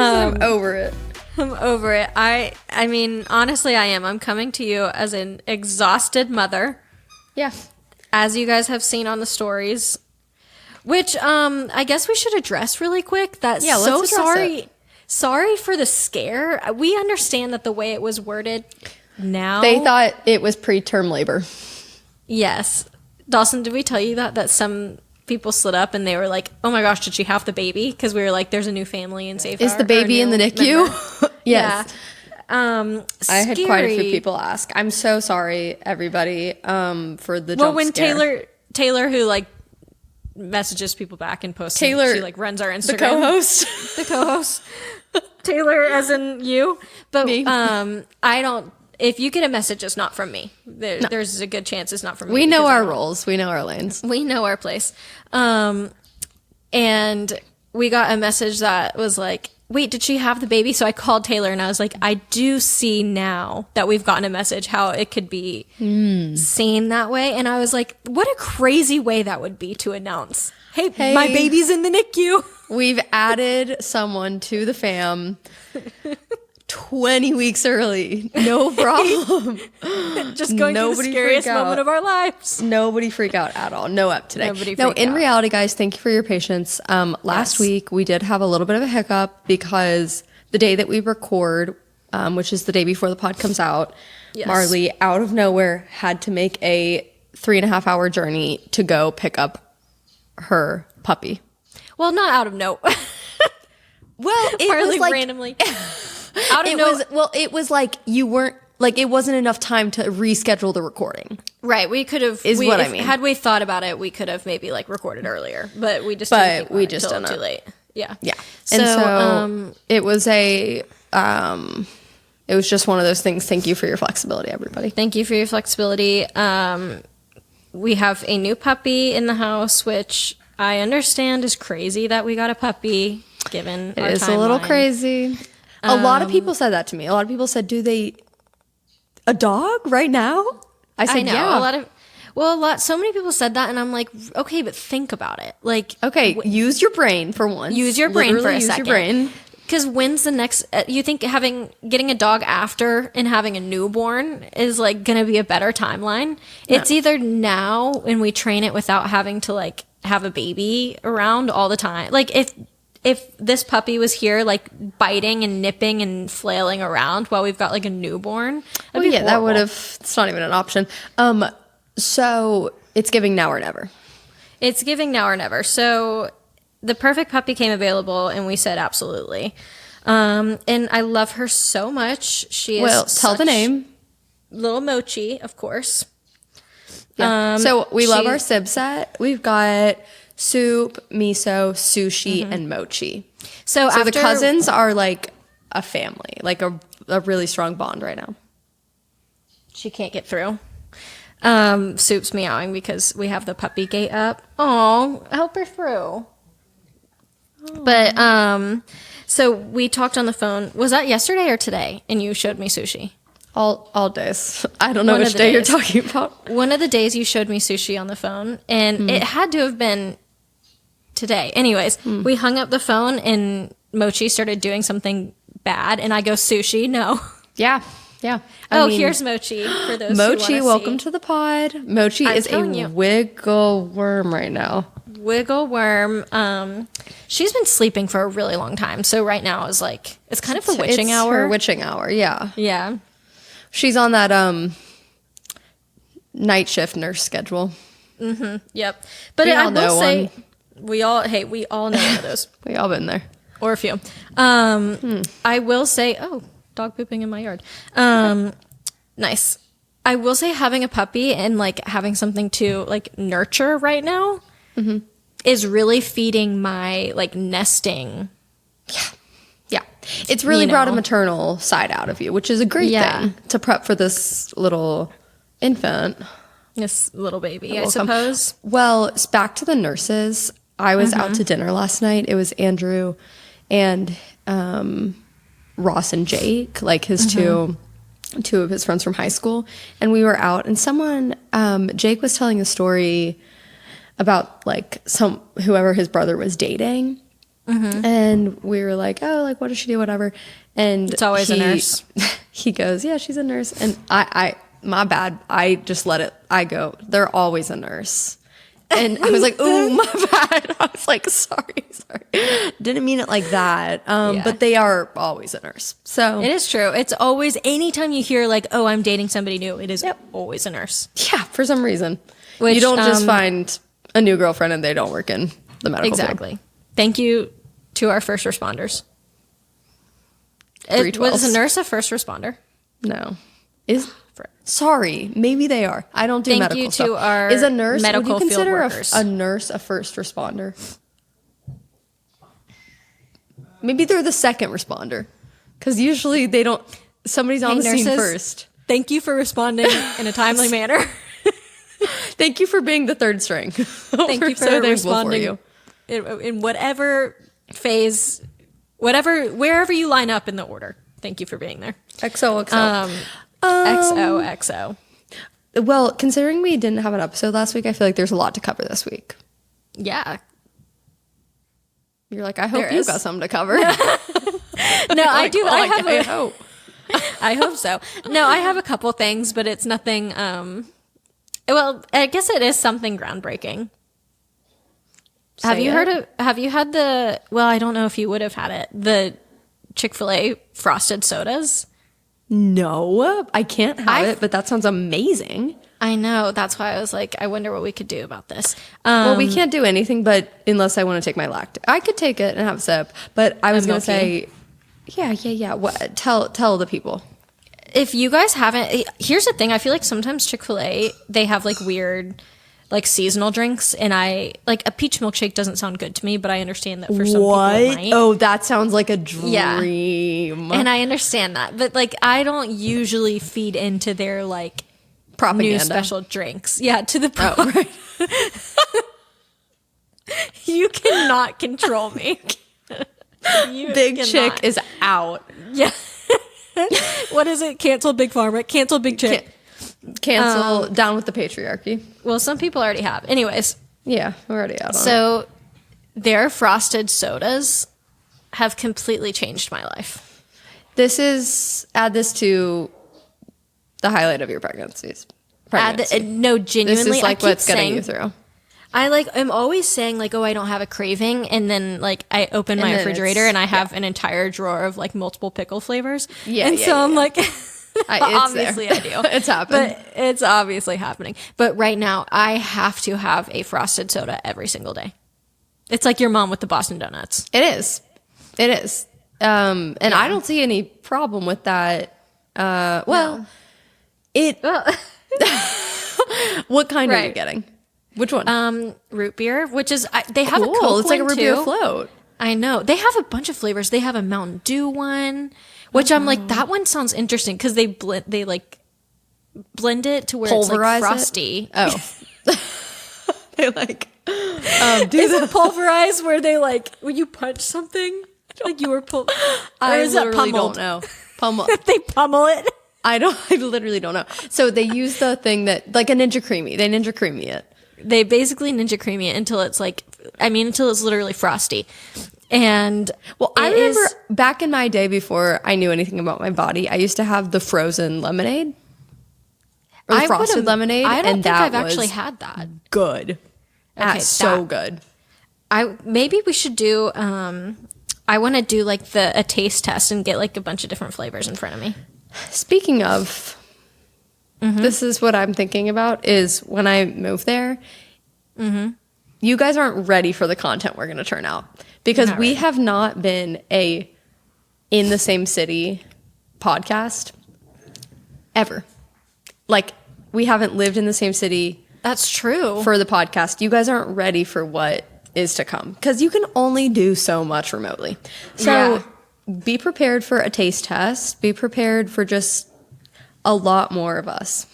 I'm over it. I'm over it. I mean, honestly, I am. I'm coming to you as an exhausted mother. Yeah. As you guys have seen on the stories. Which, I guess we should address really quick. That's Yeah, so let's address it. Sorry for the scare. We understand that the way it was worded now. They thought it was preterm labor. Yes. Dawson, did we tell you that some people slid up and they were like, oh my gosh, did she have the baby? Because we were like, there's a new family in Safe. Is the baby in the NICU? Yes. Yeah. I had quite a few people ask. I'm so sorry, everybody, for the well, jump when scare. Taylor, who like messages people back and posts, Taylor, she like runs our Instagram. the co-host. Taylor, as in you, but Me. I don't. If you get a message, it's not from me. There's a good chance it's not from me. We know our roles. We know our lanes. We know our place. And we got a message that was like, wait, did she have the baby? So I called Taylor and I was like, I do see now that we've gotten a message how it could be seen that way. And I was like, what a crazy way that would be to announce, hey, my baby's in the NICU. We've added someone to the fam 20 weeks early. No problem. Just going through the scariest moment of our lives. Nobody freak out at all. No up today. Nobody No, freak in out. reality, guys, thank you for your patience. Last week, we did have a little bit of a hiccup because the day that we record, which is the day before the pod comes out, Yes. Marley, out of nowhere, had to make a 3.5-hour journey to go pick up her puppy. Well, not out of nowhere. Well, it Marley was like randomly. Out of it was like you weren't like it wasn't enough time to reschedule the recording. Right, we could have. I mean. Had we thought about it, we could have maybe like recorded earlier, but we just But didn't we think just about it didn't. until too late. Yeah, Yeah, So, and so it was it was just one of those things. Thank you for your flexibility, everybody. thank you for your flexibility. We have a new puppy in the house, which I understand is crazy that we got a puppy. Given It is a little crazy. A lot of people said that to me. A lot of people said, "Do they a dog right now?" I said, I know "Yeah." so many people said that, and I'm like, okay, but think about it. Like, Okay, use your brain for once. use your brain for Literally a second. Use your brain. Because when's the next? You think getting a dog after and having a newborn is like gonna be a better timeline? It's either now and we train it without having to like have a baby around all the time. Like if this puppy was here like biting and nipping and flailing around while we've got like a newborn, Well, yeah, that would have. It's not even an option. So it's giving now or never. It's giving now or never. So the perfect puppy came available and we said absolutely. And I love her so much. She is Tell the name. Little Mochi, of course. Yeah. So we love our sib set. We've got soup, miso, sushi, and mochi. So the cousins are like a family, like a really strong bond right now. She can't get through. Soup's meowing because we have the puppy gate up. Oh, help her through. But so we talked on the phone. Was that yesterday or today? And you showed me sushi. All days. I don't know One of which the day you're days. talking about. One of the days you showed me sushi on the phone, and it had to have been today. Anyways, we hung up the phone and Mochi started doing something bad, and I go, sushi? No. Yeah. I mean, here's Mochi for those Mochi, who welcome see. to the pod. Mochi is a telling you. wiggle worm right now. Wiggle worm. She's been sleeping for a really long time, so right now is like it's kind of a witching It's hour. her witching hour, yeah. Yeah. She's on that night shift nurse schedule. Yep. But We I all will know say, we all know one of those, We all been there. or a few. I will say, dog pooping in my yard. Nice. I will say, having a puppy and like having something to like nurture right now is really feeding my like nesting. Yeah. It's really brought a know. maternal side out of you, which is a great thing to prep for this little infant. This little baby, I will come. suppose. Well, it's back to the nurses. I was out to dinner last night. It was Andrew and Ross and Jake, like his two of his friends from high school. And we were out and someone, Jake was telling a story about like whoever his brother was dating. And we were like, oh, like, what does she do? Whatever. And It's always a nurse. He goes, yeah, she's a nurse. And I my bad. I just let it, I go, they're always a nurse. And I was like, oh, my bad. I was like, sorry. Didn't mean it like that. But they are always a nurse. So It is true. It's always, anytime you hear like, oh, I'm dating somebody new, it is always a nurse. yeah, for some reason. Which, you don't just find a new girlfriend and they don't work in the medical field. Exactly. Thank you to our first responders. Was a nurse a first responder? No. Sorry, maybe they are. I don't do medical stuff. Thank you to our Is a nurse, medical would you field consider workers. a nurse a first responder? Maybe they're the second responder. Because usually they don't, somebody's on the scene first. Thank you for responding in a timely manner. Thank you for being the third string. Thank you for responding in whatever phase, wherever you line up in the order. Thank you for being there. XOXO. XOXO. Well, considering we didn't have an episode last week, I feel like there's a lot to cover this week. Yeah. You're like, I hope you got something to cover. No, I do. Well, I hope. I hope so. No, I have a couple things, but it's nothing. Well, I guess it is something groundbreaking. Have you had the, well, I don't know if you would have had it, the Chick-fil-A frosted sodas? No, I can't have it, but that sounds amazing. I know. That's why I was like, I wonder what we could do about this. Well, we can't do anything, but unless I want to take my lactate. I could take it and have a sip, but I was going to say, yeah. What? Tell the people. If you guys haven't, here's the thing. I feel like sometimes Chick-fil-A, they have like weird, like seasonal drinks, and I like a peach milkshake doesn't sound good to me, but I understand that for some people it might. Oh, that sounds like a dream. Yeah. And I understand that, but like I don't usually feed into their like propaganda new special drinks. Yeah, to the right. You cannot control me. Big Chick is out. Yeah. What is it? Cancel Big Pharma. Cancel Big Chick. Cancel down with the patriarchy. Well, some people already have. Anyways. Yeah, we're already out on it. So their frosted sodas have completely changed my life. Add this to the highlight of your pregnancy. No, genuinely. This is like what's getting you through. I'm always saying like, oh, I don't have a craving. And then like I open my refrigerator and I have an entire drawer of like multiple pickle flavors. Yeah. And so I'm like, obviously I do. It's happening. But it's obviously happening. But right now I have to have a frosted soda every single day. It's like your mom with the Boston Donuts. It is. And I don't see any problem with that. What kind are you getting? Which one? Root beer, which is they have a Coke It's like a root too. beer float. I know. They have a bunch of flavors. They have a Mountain Dew one, which I'm like, that one sounds interesting because they blend it to where Pulverize it's like frosty. They like is it pulverized where they like when you punch something like you were I is it literally pummeled? don't know. Pummel. They pummel it. I literally don't know. So they use the thing that like a Ninja Creamy. They Ninja Creamy it. They basically Ninja Creamy it until it's like, until it's literally frosty. And well, I remember back in my day before I knew anything about my body, I used to have the frozen lemonade or the frosted lemonade. I don't and think that I've actually had that. Good. That's so good. Maybe we should do, I want to do like a taste test and get like a bunch of different flavors in front of me. Speaking of, this is what I'm thinking about is when I move there, you guys aren't ready for the content we're going to turn out because we have not been in the same city podcast ever. Like we haven't lived in the same city. That's true. For the podcast. You guys aren't ready for what is to come because you can only do so much remotely. So be prepared for a taste test. Be prepared for just a lot more of us.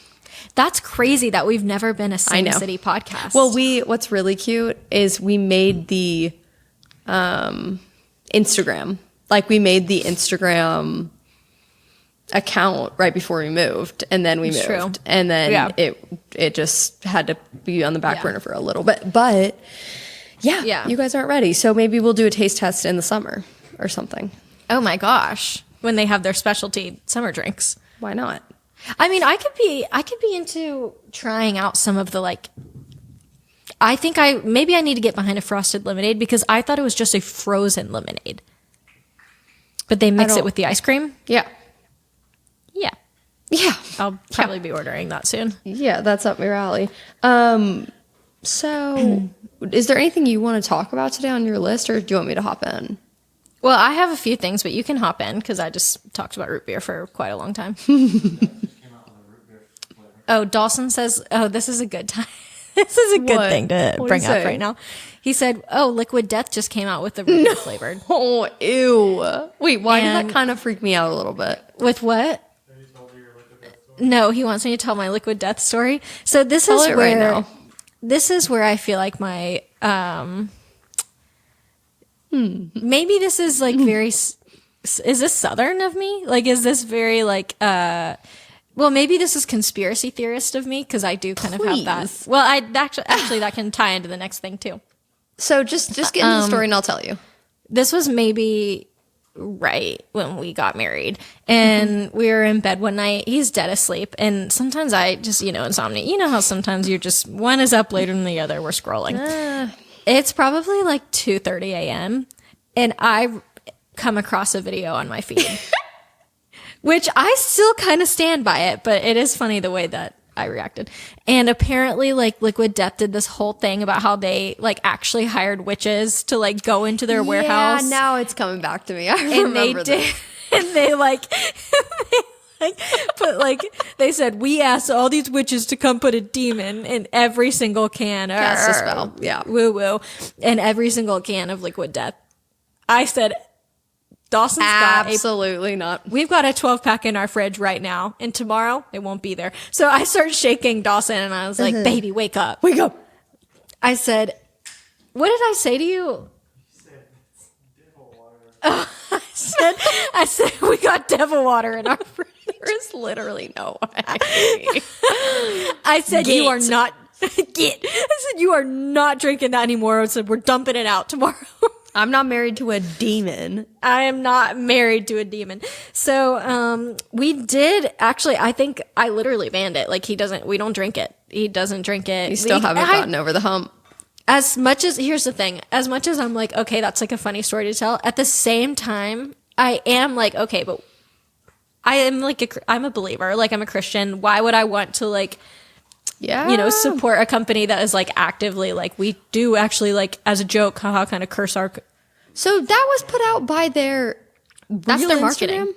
That's crazy that we've never been a same city podcast. Well, what's really cute is we made the Instagram. Like we made the Instagram account right before we moved, and then we moved. True. And then it just had to be on the back burner for a little bit. But Yeah, you guys aren't ready. So maybe we'll do a taste test in the summer or something. Oh my gosh. When they have their specialty summer drinks. Why not? I mean, I could be into trying out some of the like, I think maybe I need to get behind a frosted lemonade because I thought it was just a frozen lemonade. But they mix it with the ice cream? Yeah. Yeah. Yeah. I'll probably be ordering that soon. Yeah, that's up your alley. So is there anything you want to talk about today on your list, or do you want me to hop in? Well, I have a few things, but you can hop in because I just talked about root beer for quite a long time. Oh, Dawson says, oh, this is a good time. This is a good thing to bring up right now. He said, oh, Liquid Death just came out with the root beer flavored. Oh, ew. Wait, why did that kind of freak me out a little bit? With what? No, he wants me to tell my Liquid Death story. So this is where this is where I feel like my maybe this is like very is this Southern of me? Like, is this very like well, maybe this is conspiracy theorist of me because I do kind of have that. Well, I actually that can tie into the next thing too. So just get into the story and I'll tell you. This was maybe right when we got married, and we were in bed one night. He's dead asleep, and sometimes I just insomnia. You know how sometimes you're just one is up later than the other. We're scrolling. It's probably like 2:30 a.m. and I come across a video on my feed. Which I still kind of stand by it, but it is funny the way that I reacted. And apparently, like, Liquid Death did this whole thing about how they, like, actually hired witches to, like, go into their warehouse. Yeah, now it's coming back to me. I remember this. And they, like, they said, we asked all these witches to come put a demon in every single can. Cast a spell. Yeah. Woo-woo. And every single can of Liquid Death. I said, Dawson's absolutely not. We've got a 12-pack in our fridge right now, and tomorrow it won't be there. So I started shaking Dawson, and I was like, "Baby, wake up, wake up!" I said, "What did I say to you?" You said it's devil water. I said we got devil water in our fridge. There is literally no way. I said you are not I said you are not drinking that anymore. I said we're dumping it out tomorrow. I'm not married to a demon. I am not married to a demon. So, we did actually, I think I literally banned it. Like we don't drink it. He doesn't drink it. You still haven't gotten over the hump. Here's the thing, as much as I'm like, okay, that's like a funny story to tell. At the same time, I am like, okay, but I am like, I'm a believer. Like I'm a Christian. Why would I want to like, support a company that is like actively like we do actually like as a joke, haha, kind of curse our. So that was put out by that's their marketing. Instagram?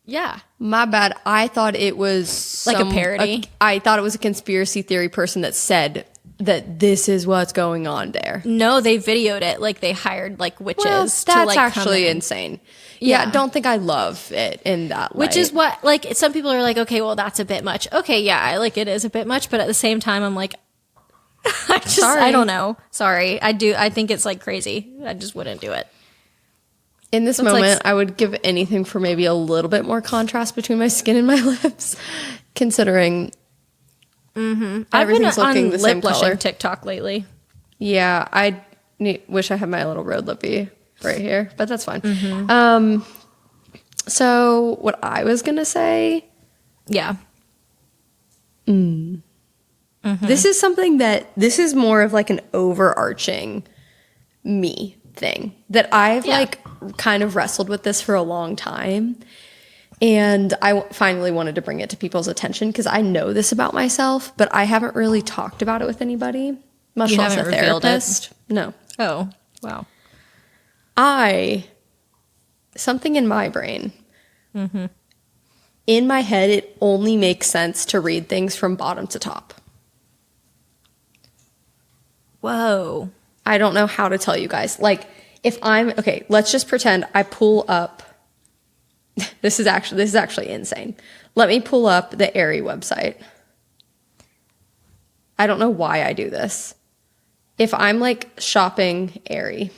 Yeah, my bad. I thought it was like a parody. I thought it was a conspiracy theory person that said that this is what's going on there. No, they videoed it. Like they hired like witches. Well, that's to, like, actually insane. Yeah, don't think I love it in that light. Which is what, like, some people are like, okay, well, that's a bit much. Okay, yeah, like, it is a bit much, but at the same time, I'm like, I don't know. Sorry. I think it's, like, crazy. I just wouldn't do it. In this moment, I would give anything for maybe a little bit more contrast between my skin and my lips, considering everything's looking the same color. TikTok lately. Yeah, I wish I had my little road lippy right here, but that's fine. So what I was gonna say, this is something this is more of like an overarching me thing that I've like kind of wrestled with this for a long time, and I finally wanted to bring it to people's attention because I know this about myself, but I haven't really talked about it with anybody, much less a therapist. No. Oh, wow. Something in my brain, in my head, it only makes sense to read things from bottom to top. Whoa. I don't know how to tell you guys. Like, okay, let's just pretend I pull up. This is actually insane. Let me pull up the Aerie website. I don't know why I do this. If I'm like shopping Aerie,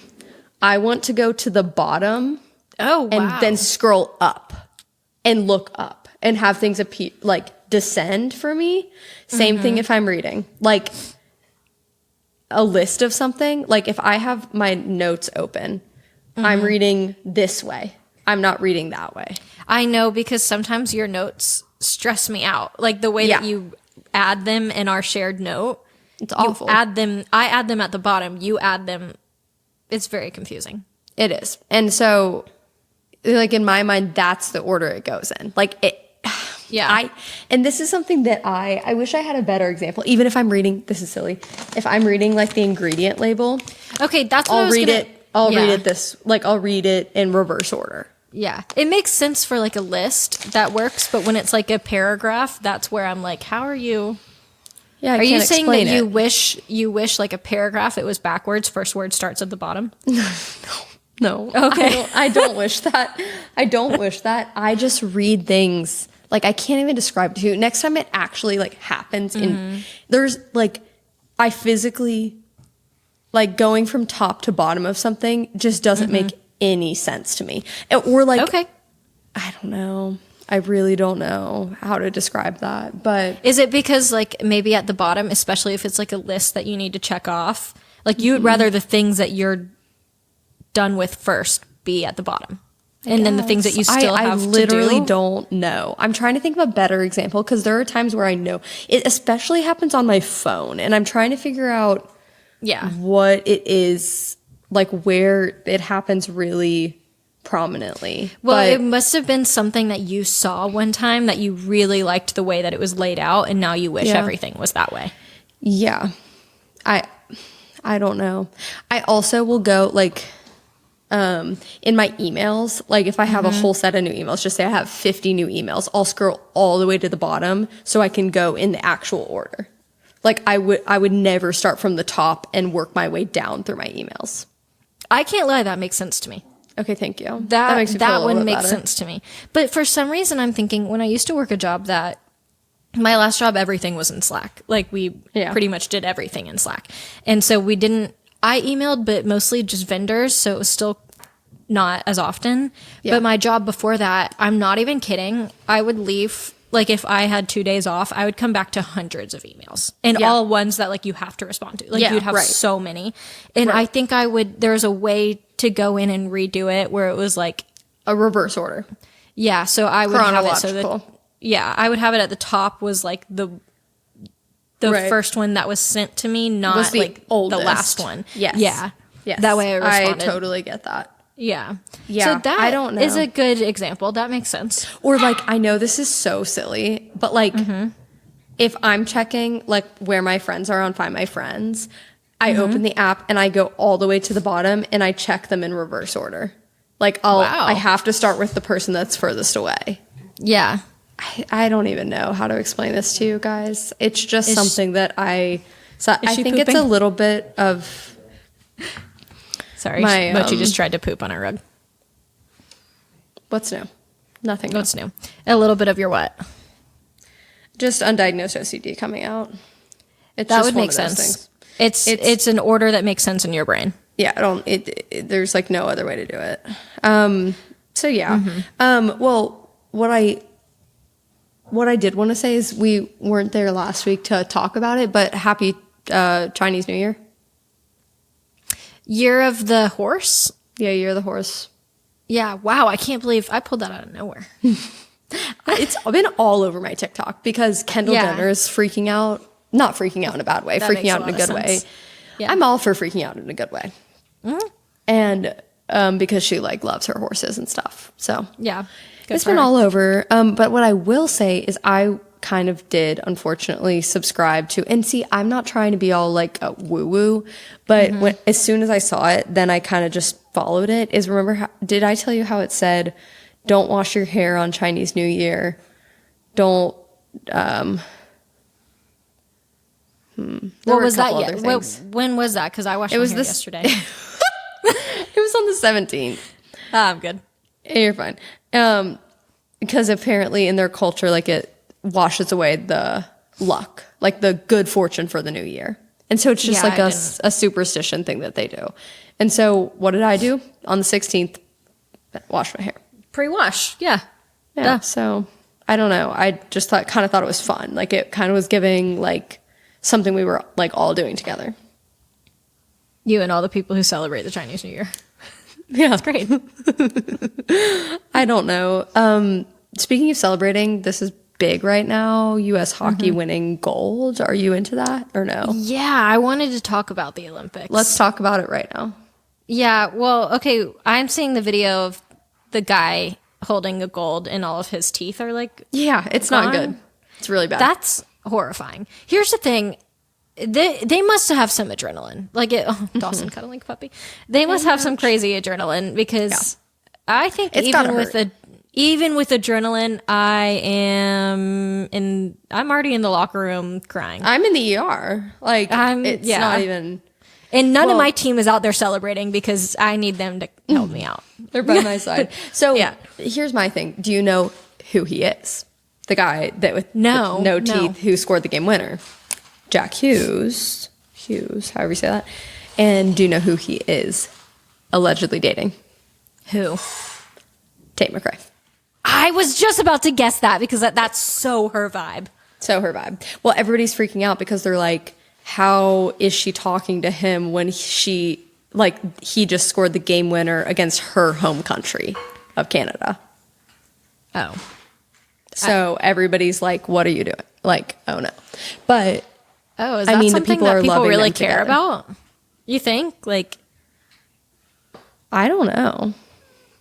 I want to go to the bottom and then scroll up and look up and have things descend for me. Same thing if I'm reading. Like, a list of something, like if I have my notes open, I'm reading this way. I'm not reading that way. I know, because sometimes your notes stress me out. Like the way that you add them in our shared note. It's awful. I add them at the bottom. You add them. It's very confusing. It is. And so, like, in my mind, that's the order it goes in. Like, and this is something that I wish I had a better example. Even if I'm reading, this is silly. If I'm reading, like, the ingredient label. Okay, that's what I'll read it in reverse order. Yeah. It makes sense for, like, a list. That works. But when it's, like, a paragraph, that's where I'm like, how are you... Yeah, Are you saying that you wish like a paragraph it was backwards, first word starts at the bottom? No. Okay. I don't wish that. I don't wish that. I just read things like I can't even describe to you. Next time it actually like happens there's like I physically like going from top to bottom of something just doesn't make any sense to me. Or like I don't know. I really don't know how to describe that, but... Is it because, like, maybe at the bottom, especially if it's, like, a list that you need to check off, like, you would rather the things that you're done with first be at the bottom? And then the things that you still have to do? I literally don't know. I'm trying to think of a better example, because there are times where I know. It especially happens on my phone, and I'm trying to figure out what it is, like, where it happens really... prominently. Well, it must have been something that you saw one time that you really liked the way that it was laid out, and now you wish everything was that way. Yeah. I don't know. I also will go like in my emails, like if I have a whole set of new emails, just say I have 50 new emails, I'll scroll all the way to the bottom so I can go in the actual order. Like I would never start from the top and work my way down through my emails. I can't lie, that makes sense to me. Okay, thank you. That makes me feel a little one bit makes better. sense to me. But for some reason, I'm thinking when I used to work a job that my last job, everything was in Slack. Like we pretty much did everything in Slack. And so I emailed, but mostly just vendors. So it was still not as often. Yeah. But my job before that, I'm not even kidding. I would leave, like if I had 2 days off, I would come back to hundreds of emails and all ones that like you have to respond to. Like you'd have so many. And I think there's a way to go in and redo it where it was like a reverse order. Yeah. So I would have it so that, I would have it at the top was like the first one that was sent to me, not the like oldest. The last one. Yes. Yeah. Yes. That way I responded. I totally get that. Yeah. Yeah. So that I don't know. is a good example. That makes sense. Or like, I know this is so silly, but like if I'm checking like where my friends are on Find My Friends, I open the app and I go all the way to the bottom and I check them in reverse order. Like I have to start with the person that's furthest away. Yeah. I don't even know how to explain this to you guys. It's just something that I think it's a little bit of... Sorry, but you just tried to poop on our rug. What's new? Nothing. What's new? A little bit of your what? Just undiagnosed OCD coming out. That would make sense. It's an order that makes sense in your brain. Yeah, there's like no other way to do it. So yeah. Well, what I did want to say is we weren't there last week to talk about it, but happy Chinese New Year. Year of the horse? Yeah, Year of the Horse. Yeah, wow, I can't believe I pulled that out of nowhere. It's been all over my TikTok because Kendall Jenner is freaking out. Not freaking out in a bad way, freaking out in a good way. Yeah. I'm all for freaking out in a good way. Mm-hmm. And because she like loves her horses and stuff. So yeah, it's been all over. But what I will say is I kind of did unfortunately subscribe to, and see, I'm not trying to be all like a woo woo, but as soon as I saw it, then I kind of just followed it. Did I tell you how it said, don't wash your hair on Chinese New Year? Don't, what was that yet? When was that? Because I washed my hair yesterday. It was on the 17th. I'm good. You're fine. Because apparently in their culture, like it washes away the luck, like the good fortune for the new year. And so it's just like a superstition thing that they do. And so what did I do? On the 16th, wash my hair. Pre-wash, yeah. Yeah, so I don't know. I just kind of thought it was fun. Like it kind of was giving like something we were like all doing together. You and all the people who celebrate the Chinese New Year. Yeah. It's great. I don't know. Speaking of celebrating, this is big right now. U.S. hockey winning gold. Are you into that or no? Yeah, I wanted to talk about the Olympics. Let's talk about it right now. Yeah, well, okay, I'm seeing the video of the guy holding a gold and all of his teeth are like... Yeah, it's gone. not good. It's really bad. That's horrifying. Here's the thing. They must have some adrenaline. Like, Dawson cuddling a puppy. They must have some crazy adrenaline because I think It's even with adrenaline, I'm already in the locker room crying. I'm in the ER. Like, it's not even... And none of my team is out there celebrating because I need them to help me out. They're by my side. So here's my thing. Do you know who he is? The guy that with no teeth who scored the game winner. Jack Hughes, however you say that. And do you know who he is allegedly dating? Who? Tate McRae. I was just about to guess that because that's so her vibe. So her vibe. Well, everybody's freaking out because they're like, how is she talking to him when he just scored the game winner against her home country of Canada? Oh. So everybody's like, what are you doing? Like, oh no. But is that something that people really care about? You think? Like, I don't know.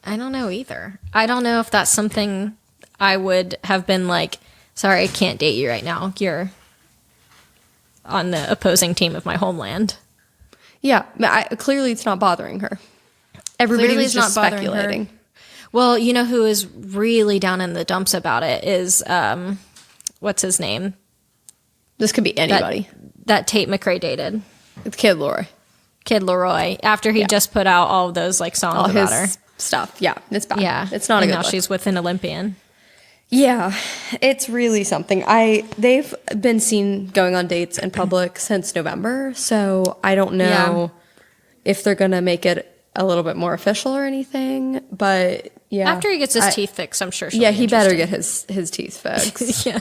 I don't know either. I don't know if that's something I would have been like, sorry, I can't date you right now. You're on the opposing team of my homeland. Yeah, clearly it's not bothering her. Everybody was just speculating. Well, you know who is really down in the dumps about it is, what's his name? This could be anybody. That Tate McRae dated. It's Kid Leroy. Kid Leroy. After he just put out all of those like songs about her. Stuff. Yeah, it's bad. Yeah. It's not a good now look. She's with an Olympian. Yeah, it's really something. They've been seen going on dates in public since November, so I don't know if they're going to make it a little bit more official or anything, but yeah. After he gets his teeth fixed, I'm sure she'll Yeah, be he better interested. get his teeth fixed. Yeah.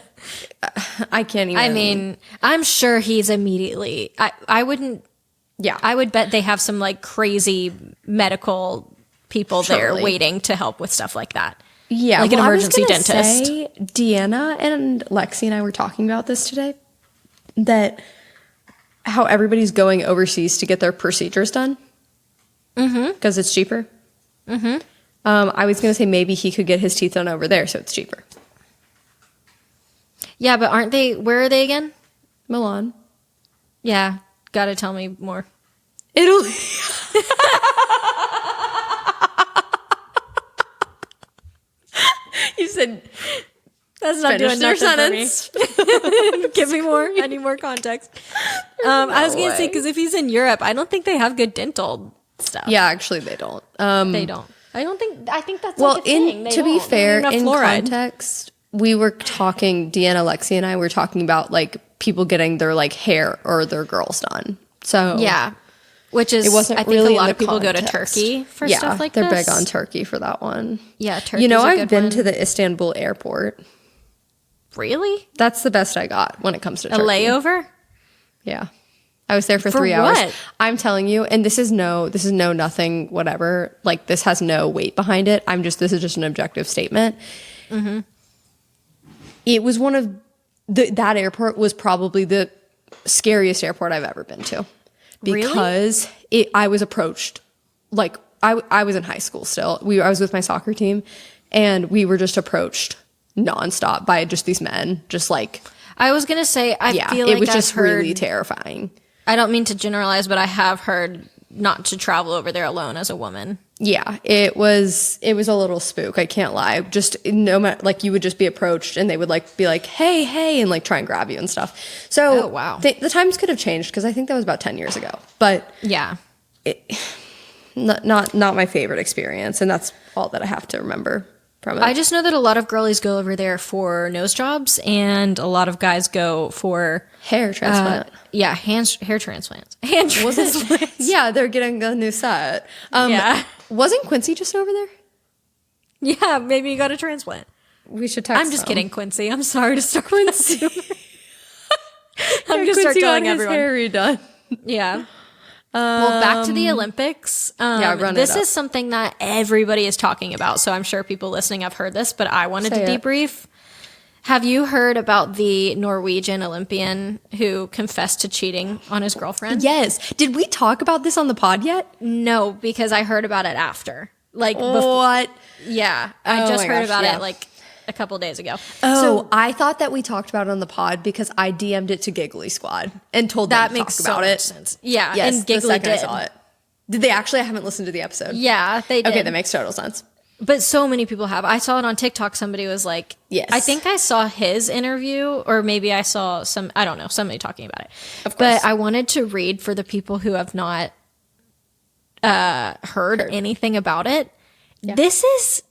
I can't even. I mean, I'm sure he's immediately, I wouldn't, I would bet they have some like crazy medical people there waiting to help with stuff like that. Yeah, like an emergency I was dentist. Say, Deanna and Lexi and I were talking about this today. That how everybody's going overseas to get their procedures done because it's cheaper. I was going to say maybe he could get his teeth done over there, so it's cheaper. Yeah, but aren't they? Where are they again? Milan. Yeah, gotta tell me more. Italy. You said that's not doing your nothing sentence. For me. Give me more. I need more context. I was gonna say because if he's in Europe, I don't think they have good dental stuff. Yeah, actually, they don't. They don't. I think that's well. Like a thing. To be fair, in context, we were talking. Deanna, Lexi, and I were talking about like people getting their like hair or their girls done. So yeah. Which is, it wasn't I think really a lot of in the people context. go to Turkey for stuff like they're this. big on Turkey for that one. Yeah, Turkey. You know, I've been to the Istanbul airport. Really? That's the best I got when it comes to Turkey. A layover? Yeah. I was there for 3 hours. What? I'm telling you, and this is no nothing, whatever. Like, this has no weight behind it. This is just an objective statement. It was one of that airport was probably the scariest airport I've ever been to. Because I was approached, like, I was in high school still. I was with my soccer team, and we were just approached nonstop by just these men, just like. I was gonna say, I feel like it was I've just heard, really terrifying. I don't mean to generalize, but I have heard not to travel over there alone as a woman. Yeah, it was a little spook. I can't lie. Just no matter, like you would just be approached and they would like be like, hey, and like try and grab you and stuff. So oh, wow. The times could have changed because I think that was about 10 years ago. But yeah, not my favorite experience, and that's all that I have to remember from it. I just know that a lot of girlies go over there for nose jobs, and a lot of guys go for hair transplant. Hair transplants. Hand transplants. Yeah, they're getting a new set. Yeah. Wasn't Quincy just over there? Yeah, maybe you got a transplant. We should text I'm just him. kidding, Quincy. I'm sorry to start Quincy. I'm Yeah, just start Quincy telling got his everyone. hair redone. Yeah. Well, back to the Olympics. run this it up. is something that everybody is talking about. So I'm sure people listening have heard this, but I wanted Say to it. debrief. Have you heard about the Norwegian Olympian who confessed to cheating on his girlfriend? Yes. Did we talk about this on the pod yet? No, because I heard about it after. Like, What? yeah, I Oh just my heard gosh, about yeah. it like a couple days ago. Oh, So I thought that we talked about it on the pod because I DM'd it to Giggly Squad and told them that to makes talk so about much it. sense. Yeah, Yes, and the Giggly second I did. saw it. Did they actually? I haven't listened to the episode. Yeah, they did. Okay, that makes total sense. But so many people have. I saw it on TikTok. Somebody was like, Yes. I think I saw his interview, or maybe I saw I don't know, somebody talking about it. Of course. But I wanted to read for the people who have not heard anything about it. Yeah. This is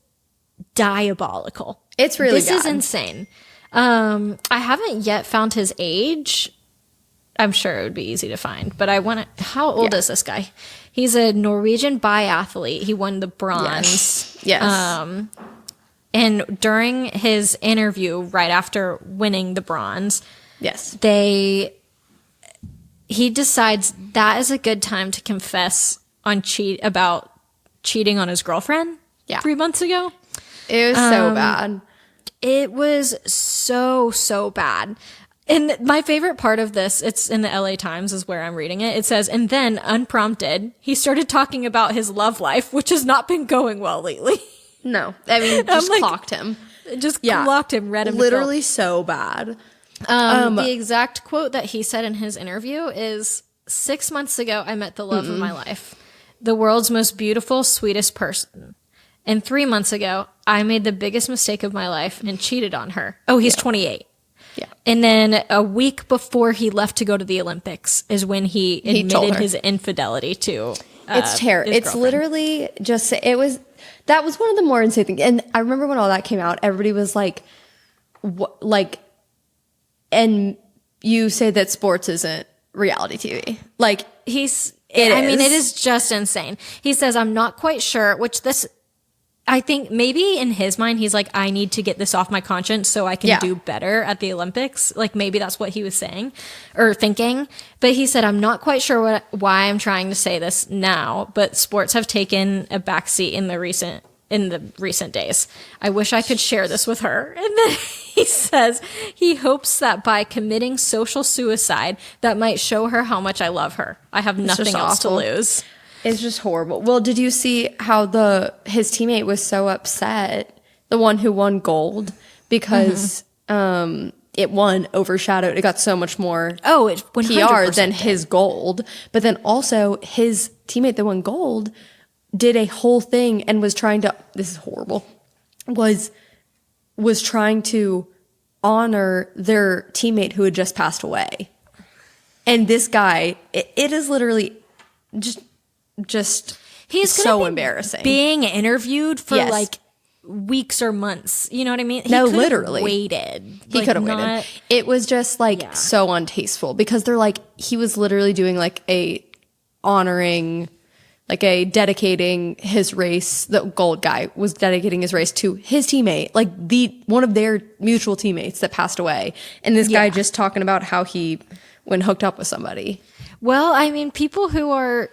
diabolical. It's really This is bad. insane. I haven't yet found his age. I'm sure it would be easy to find, but I want to. How old is this guy? He's a Norwegian biathlete. He won the bronze. Yes. And during his interview, right after winning the bronze, Yes. he decides that is a good time to confess about cheating on his girlfriend. Yeah. 3 months ago. It was so bad. It was so bad. And my favorite part of this, it's in the LA Times is where I'm reading it. It says, and then unprompted, he started talking about his love life, which has not been going well lately. No. I mean, just like, clocked him. Just clocked him, read him to Literally so bad. the exact quote that he said in his interview is 6 months ago, I met the love of my life, the world's most beautiful, sweetest person. And 3 months ago, I made the biggest mistake of my life and cheated on her. Oh, he's 28. Yeah. And then a week before he left to go to the Olympics is when he told admitted her. his infidelity to It's terrible. his It's girlfriend. literally just, that was one of the more insane things. And I remember when all that came out, everybody was like, what, like, and you say that sports isn't reality TV. Like, it is just insane. He says, I'm not quite sure, I think maybe in his mind, he's like, I need to get this off my conscience so I can do better at the Olympics. Like maybe that's what he was saying or thinking. But he said, I'm not quite sure why I'm trying to say this now, but sports have taken a backseat in the recent days. I wish I could share this with her. And then he says he hopes that by committing social suicide, that might show her how much I love her. I have nothing else to awful. lose. it's just horrible. Well, did you see how his teammate was so upset, the one who won gold, because it overshadowed. It got so much more It PR 100% than his gold. But then also his teammate that won gold did a whole thing and was trying to, this is horrible, was trying to honor their teammate who had just passed away. And this guy, it is literally just He's gonna so be embarrassing. being interviewed for Yes. like weeks or months. You know what I mean? No, could've literally. waited. He could have waited. It was just like so untasteful because they're like, he was literally doing like a honoring, like a dedicating his race. The gold guy was dedicating his race to his teammate, like one of their mutual teammates that passed away. And this guy just talking about how he went hooked up with somebody. Well, I mean, people who are,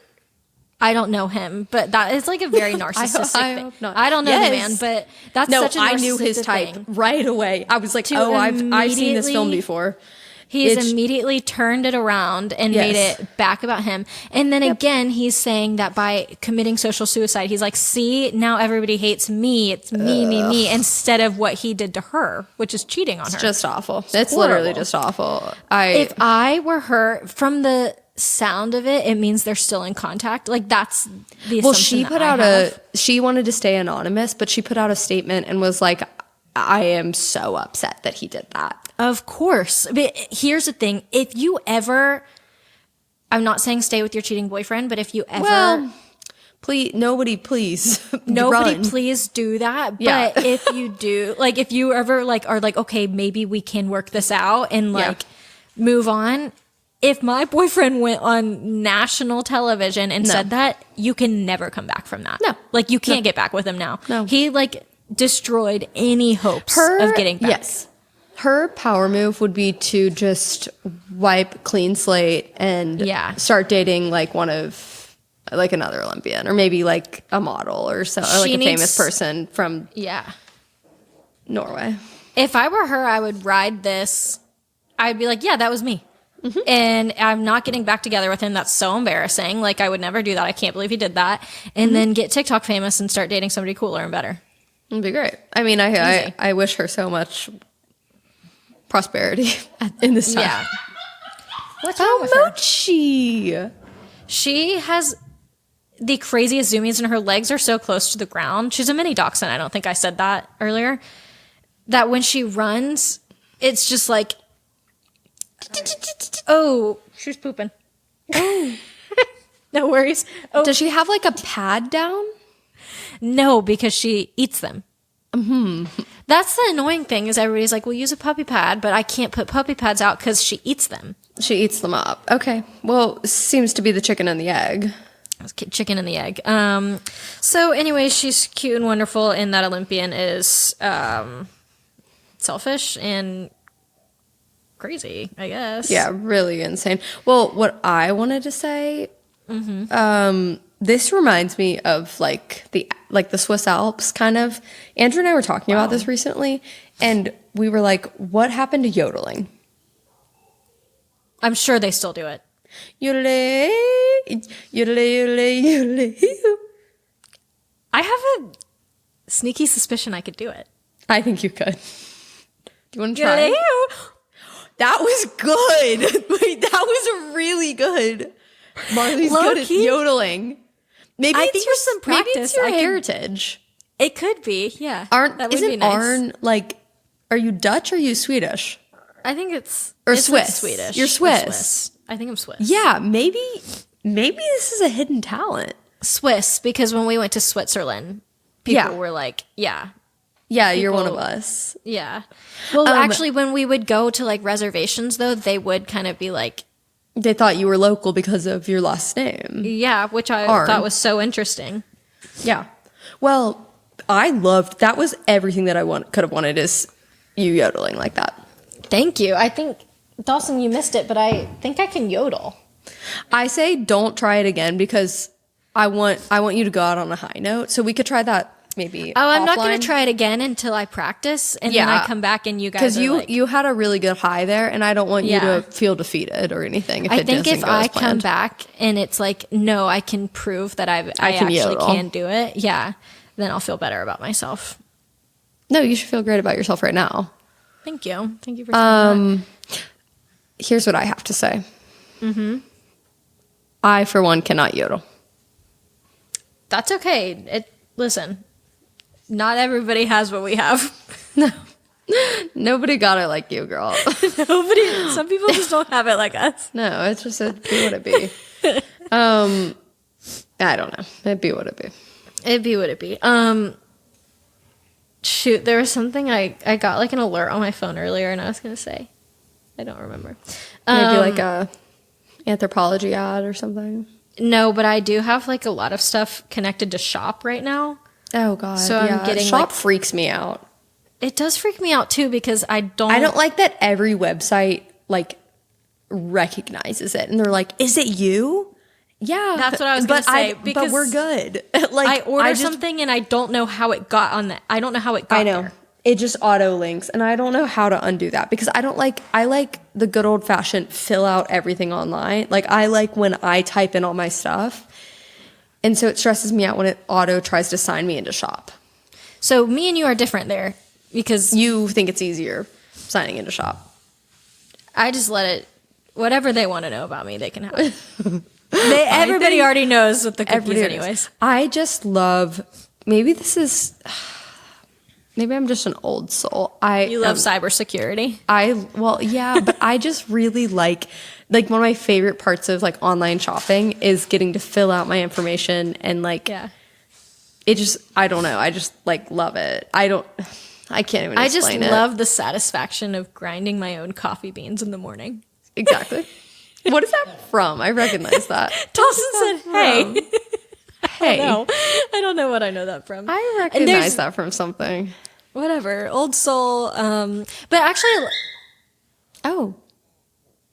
I don't know him, but that is like a very narcissistic I thing. hope not. I don't know Yes. the man, but that's No, such a I knew his narcissistic type thing. right away. I was like, To I've seen this film immediately- before. He's immediately turned it around and made Yes. it back about him. And then again, he's saying that by committing social suicide, he's like, see, now everybody hates me. It's me, instead of what he did to her, which is cheating on her. Just awful. It's literally horrible. just awful. If I were her, from the sound of it, it means they're still in contact. Like that's the Well, assumption she that put I out have. she wanted to stay anonymous, but she put out a statement and was like, I am so upset that he did that. Of course. But here's the thing. If you ever, I'm not saying stay with your cheating boyfriend, but if you ever, Nobody please run. please do that. Yeah. But if you do, like, if you ever like are like, okay, maybe we can work this out and like move on. If my boyfriend went on national television and said that, you can never come back from that. No. Like you can't get back with him now. No. He like destroyed any hopes of getting back. Yes. Her power move would be to just wipe clean slate and start dating like another Olympian or maybe like a model or like a famous person from Norway. If I were her, I would ride this. I'd be like, yeah, that was me. Mm-hmm. And I'm not getting back together with him. That's so embarrassing. Like, I would never do that. I can't believe he did that. And then get TikTok famous and start dating somebody cooler and better. It'd be great. I mean, I wish her so much prosperity in this time. Yeah. What's wrong with her? Mochi. She has the craziest zoomies and her legs are so close to the ground. She's a mini dachshund. I don't think I said that earlier. That when she runs, it's just like, oh, she's pooping. No worries. Oh. Does she have like a pad down? No, because she eats them. Mm-hmm. That's the annoying thing is everybody's like, we'll use a puppy pad, but I can't put puppy pads out because she eats them. She eats them up. Okay. Well, seems to be the chicken and the egg. Chicken and the egg. So anyway, she's cute and wonderful, and that Olympian is selfish and crazy, I guess. Yeah, really insane. Well, what I wanted to say, this reminds me of like the Swiss Alps kind of. Andrew and I were talking about this recently, and we were like, what happened to yodeling? I'm sure they still do it. Yodelay, yodelay, yodelay, yodelay. I have a sneaky suspicion I could do it. I think you could. Do you want to try? That was good. Wait, that was really good. Marley's good at yodeling. Maybe I think with some practice, maybe it's your heritage. It could be, yeah. Isn't Arn like? Are you Dutch or are you Swedish? I think it's Swiss. Like Swedish. You're Swiss. I think I'm Swiss. Yeah, maybe this is a hidden talent. Swiss, because when we went to Switzerland, people were like, yeah, you're one of us. Yeah. Well, actually, when we would go to like reservations, though, they would kind of be like, they thought you were local because of your last name. Yeah, which I thought was so interesting. Yeah. Well, I loved that. Was everything that I could have wanted is you yodeling like that. Thank you. I think, Dawson, you missed it, but I think I can yodel. I say don't try it again because I want you to go out on a high note. So we could try that maybe. Oh, I'm not going to try it again until I practice, and then I come back and you guys. Because you had a really good high there, and I don't want you to feel defeated or anything. I think if I come back and it's like, no, I can prove that I actually can do it. Yeah, then I'll feel better about myself. No, you should feel great about yourself right now. Thank you. Thank you for saying that. Here's what I have to say. Mm-hmm. I, for one, cannot yodel. That's okay. Listen, not everybody has what we have. No. Nobody got it like you, girl. Some people just don't have it like us. No, it's just it'd be what it be. I don't know. It'd be what it be. It'd be what it be. Shoot, there was something I got like an alert on my phone earlier and I was going to say. I don't remember. Maybe like a Anthropology ad or something. No, but I do have like a lot of stuff connected to Shop right now. Oh God. So I'm getting Shop freaks me out. It does freak me out too because I don't like that every website like recognizes it and they're like, "Is it you?" Yeah, that's what I was going to say. But we're good. Like I ordered something and I don't know how it got on that. I don't know how it got there. It just auto links, and I don't know how to undo that because I like the good old fashioned fill out everything online. Like I like when I type in all my stuff, and so it stresses me out when it auto tries to sign me into Shop. So me and you are different there because you think it's easier signing into Shop. I just let it. Whatever they want to know about me, they can have. Everybody already knows what the cookies anyways. I just love, maybe I'm just an old soul. You love cybersecurity? But I just really like one of my favorite parts of like online shopping is getting to fill out my information and like, it just, I don't know. I just like love it. I can't even explain it. I just love the satisfaction of grinding my own coffee beans in the morning. Exactly. What is that from? I recognize that. Dawson said, hey. Hey. I don't know what I know that from. I recognize that from something. Whatever, old soul. But actually, Oh,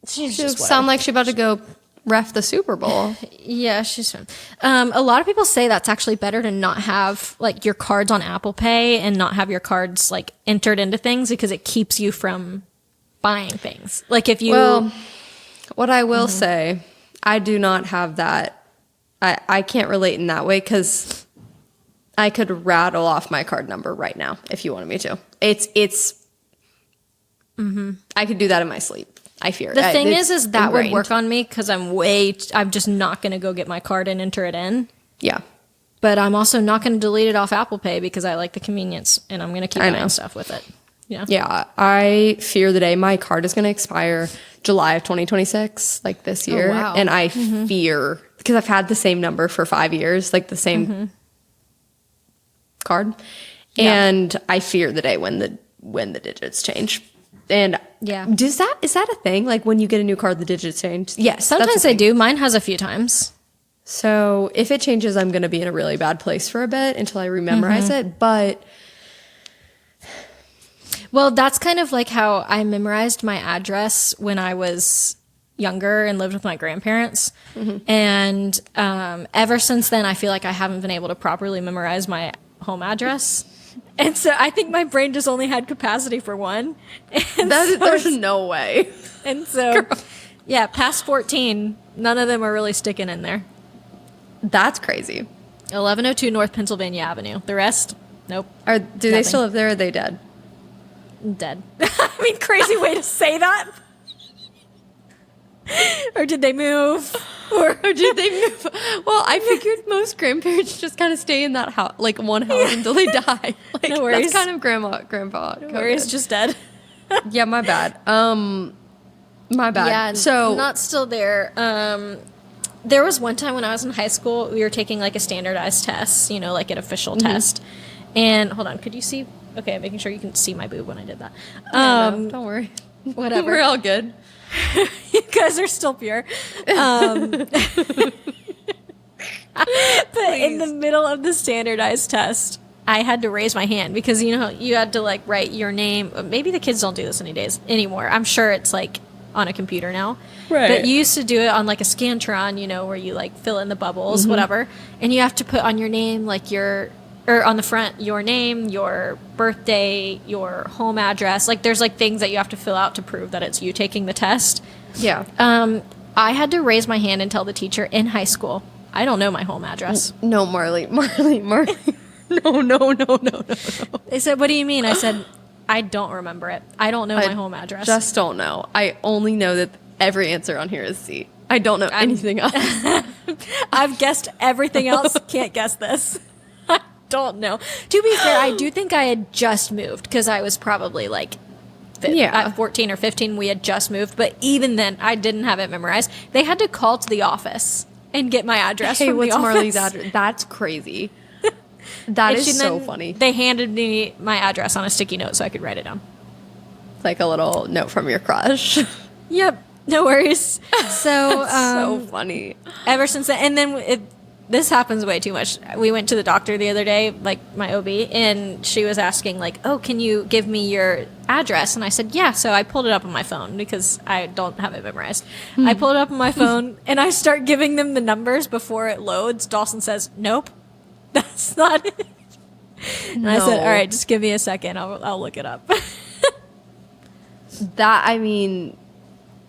she's she just sound like she about to go ref the Super Bowl. yeah, she's fine. A lot of people say that's actually better to not have like your cards on Apple Pay and not have your cards like entered into things because it keeps you from buying things. Like if you, Well, what I will say, I do not have that. I can't relate in that way because I could rattle off my card number right now if you wanted me to. I could do that in my sleep. I fear. the thing It's is that would ingrained. work on me because I'm just not going to go get my card and enter it in. Yeah. But I'm also not going to delete it off Apple Pay because I like the convenience and I'm going to keep I know. buying stuff with it. Yeah. Yeah, I fear the day my card is going to expire July of 2026, like this year. wow. And I fear, because I've had the same number for 5 years, like the same card. Yeah. And I fear the day when the digits change. And Yeah. is that a thing? Like when you get a new card, the digits change? Yes. that's a Sometimes they thing. do. Mine has a few times. So if it changes, I'm going to be in a really bad place for a bit until I rememorize it. But Well, that's kind of like how I memorized my address when I was younger and lived with my grandparents. And ever since then, I feel like I haven't been able to properly memorize my home address. And so I think my brain just only had capacity for one. And there's no way. and so yeah, past 14, none of them are really sticking in there. That's crazy. 1102 North Pennsylvania Avenue. The rest, nope. Do they Nothing. still live there or are they dead? Dead. I mean, crazy way to say that. Or did they move? Or did they move? Well, I figured most grandparents just kind of stay in that house, like one house until they die. Like, No worries. That's kind of grandpa. Or is just dead. Yeah, my bad. My bad. Yeah, So not still there. There was one time when I was in high school, we were taking like a standardized test, you know, like an official test. And hold on, could you see? Okay, I'm making sure you can see my boob when I did that. no, don't worry. Whatever. We're all good. You guys are still pure. But in the middle of the standardized test, I had to raise my hand because you know you had to like write your name. Maybe the kids don't do this anymore. I'm sure it's like on a computer now. Right. But you used to do it on like a Scantron, you know, where you like fill in the bubbles, whatever, and you have to put on your name like or on the front your name, your birthday, your home address. Like there's like things that you have to fill out to prove that it's you taking the test. Yeah. I had to raise my hand and tell the teacher in high school, I don't know my home address. No, Marley. No. They said, what do you mean? I said, I don't remember it. I don't know my home address. Just don't know. I only know that every answer on here is C. I don't know anything else. I've guessed everything else. Can't guess this. I don't know. To be fair, I do think I had just moved because I was probably like at 14 or 15. We had just moved. But even then, I didn't have it memorized. They had to call to the office and get my address Hey, from what's the office. Marley's address? That's crazy. That is so then funny. They handed me my address on a sticky note so I could write it down. Like a little note from your crush. Yep. No worries. So, So funny. ever since then, and then this happens way too much. We went to the doctor the other day, like my OB, and she was asking like, oh, can you give me your address? And I said, yeah. So I pulled it up on my phone because I don't have it memorized. I pulled it up on my phone and I start giving them the numbers before it loads. Dawson says, nope, that's not it. And I said, all right, just give me a second. I'll look it up.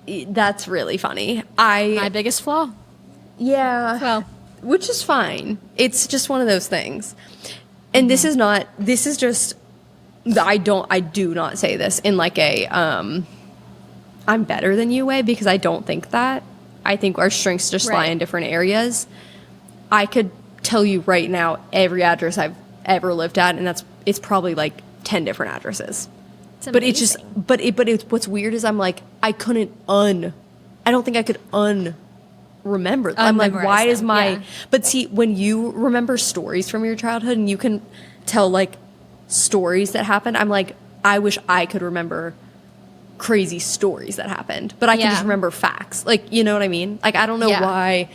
That's really funny. My biggest flaw. Yeah. Well, Which is fine. It's just one of those things. And this is just, I do not say this in like a, I'm better than you way, because I don't think that. I think our strengths just lie Right. in different areas. I could tell you right now every address I've ever lived at, and it's probably like 10 different addresses. it's But it's just, amazing. but it's what's weird is I'm like, I don't think I could remember. I'm like, Unmemorize why is them, my, yeah. but see, when you remember stories from your childhood and you can tell like stories that happened, I'm like, I wish I could remember crazy stories that happened, but I can Yeah. just remember facts. Like, you know what I mean? Like, I don't know Yeah. why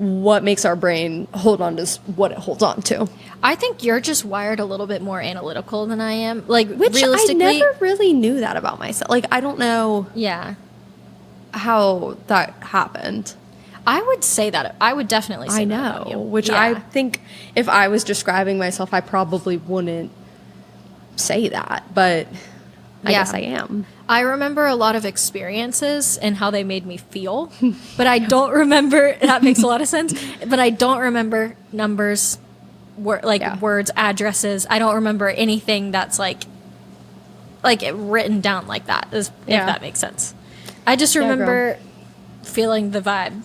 what makes our brain hold on to what it holds on to. I think you're just wired a little bit more analytical than I am. Like, Which realistically, I never really knew that about myself. Like, I don't know yeah. how that happened. I would say that. I would definitely say I that about know, you. which Yeah. I think if I was describing myself, I probably wouldn't say that, but I Yeah. guess I am. I remember a lot of experiences and how they made me feel, but I don't remember. That makes a lot of sense. But I don't remember numbers, words, addresses. I don't remember anything that's like written down like that. If that makes sense. I just remember feeling the vibe.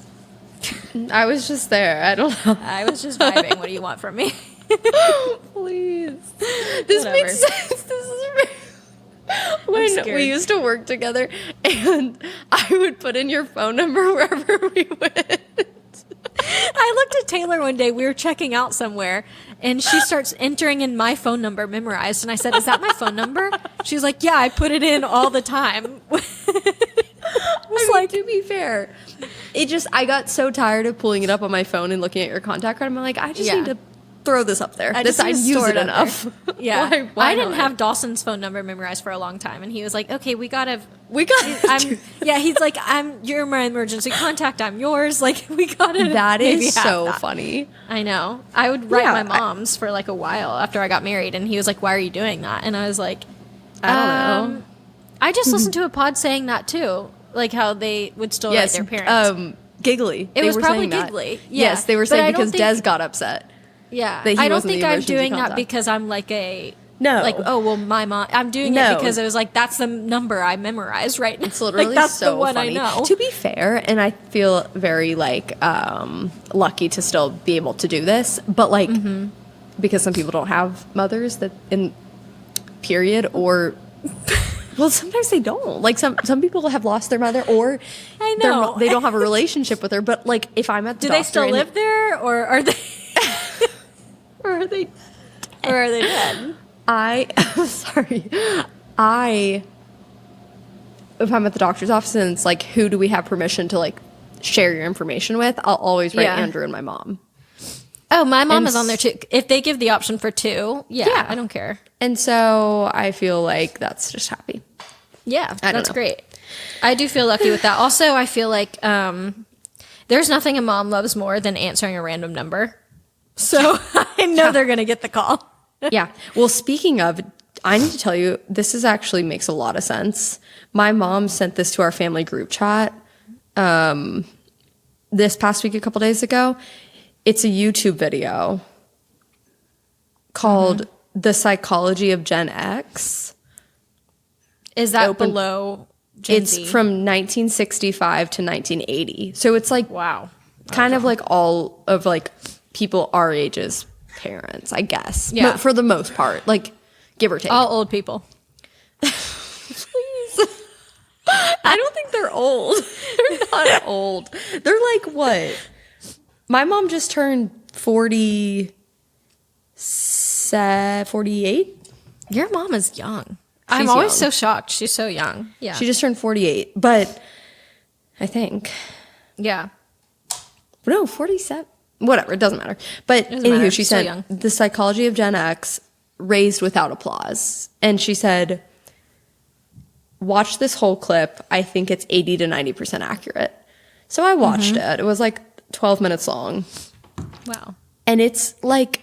I was just there. I don't know. I was just vibing. What do you want from me? Please. This Whatever. makes sense. This is when scared. we used to work together and I would put in your phone number wherever we went. I looked at Taylor one day. We were checking out somewhere, and she starts entering in my phone number memorized. And I said, "Is that my phone number?" She's like, "Yeah, I put it in all the time." To be fair, I got so tired of pulling it up on my phone and looking at your contact card. I'm like, I just need to throw this up there. I Use it enough. Yeah, Why I didn't not? have Dawson's phone number memorized for a long time, and he was like, "Okay, we got." He's like, "You're my emergency contact. I'm yours." Like, we gotta. That maybe is have so that. funny. I know. I would write Yeah, my mom's for like a while after I got married, and he was like, "Why are you doing that?" And I was like, I don't know. I just listened to a pod saying that too, like how they would still write their parents. Giggly. It They was were probably saying that. Giggly. Yeah. Yes, they were But saying I don't because think- Des got upset. Yeah, that he I don't wasn't think the I'm emergency doing that contact. because I'm like a No. like my mom. I'm doing No. it because it was like that's the number I memorized right now. It's literally like, that's so the one funny. I know. To be fair, and I feel very lucky to still be able to do this, but because some people don't have mothers that in period or well, sometimes they don't. Like some people have lost their mother or I know. they don't have a relationship with her. But like if I'm at the Do doctor they still and- live there, or are they or are they or are they dead? If I'm at the doctor's office and it's like, who do we have permission to like share your information with? I'll always write Yeah. Andrew and my mom. Oh, my mom And is on there too. If they give the option for two, Yeah. I don't care. And so I feel like that's just happy. Yeah, I don't that's know. great. I do feel lucky with that. Also, I feel like there's nothing a mom loves more than answering a random number. So I know they're going to get the call. Yeah. Well, speaking of, I need to tell you, actually makes a lot of sense. My mom sent this to our family group chat this past week, a couple days ago. It's a YouTube video called The Psychology of Gen X. Is that below Gen It's Z? from 1965 to 1980. So it's like Wow. kind of like all of like people our age's parents, I guess. Yeah. For the most part, like give or take. All old people. I don't think they're old. They're not old. They're like what? My mom just turned 48. Your mom is young. I'm She's always young. so shocked. She's so young. Yeah. She just turned 48. But I think, yeah. no, 47. Whatever, it doesn't matter. But Doesn't matter. anywho, she Still said, young. The Psychology of Gen X, raised without applause. And she said, watch this whole clip. I think it's 80 to 90% accurate. So I watched it. It was like 12 minutes long. Wow. And it's like,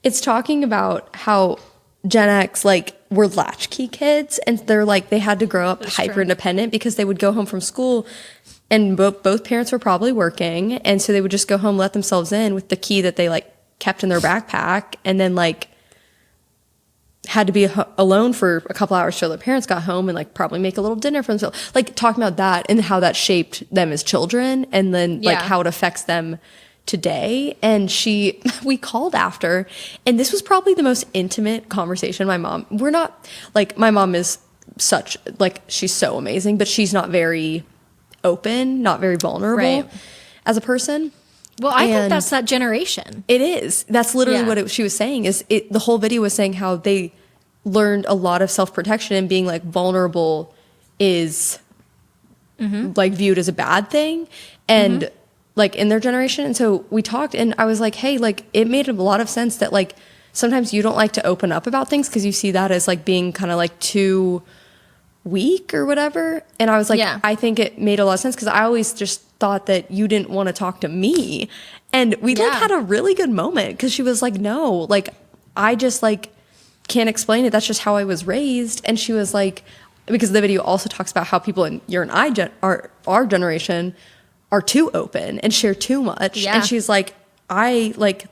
it's talking about how Gen X, like, were latchkey kids. And they're like, they had to grow up hyper independent because they would go home from school and both parents were probably working. And so they would just go home, let themselves in with the key that they like kept in their backpack. And then like had to be alone for a couple hours till their parents got home and like probably make a little dinner for themselves. Like talking about that and how that shaped them as children and then like Yeah. how it affects them today. And we called after, and this was probably the most intimate conversation. My mom is such, like, she's so amazing, but she's not very open, not very vulnerable Right. as a person. Well, I think And- that's that generation. It is. That's literally Yeah. what she was saying. The whole video was saying how they learned a lot of self-protection and being like vulnerable is like viewed as a bad thing. and like in their generation. And so we talked, and I was like, hey, like it made a lot of sense that like sometimes you don't like to open up about things because you see that as like being kind of like too weak or whatever. And I was like, I think it made a lot of sense because I always just thought that you didn't want to talk to me. And we like had a really good moment because she was like, no, like I just like can't explain it. That's just how I was raised. And she was like, because the video also talks about how people in your and our generation are too open and share too much. Yeah. And she's like, I like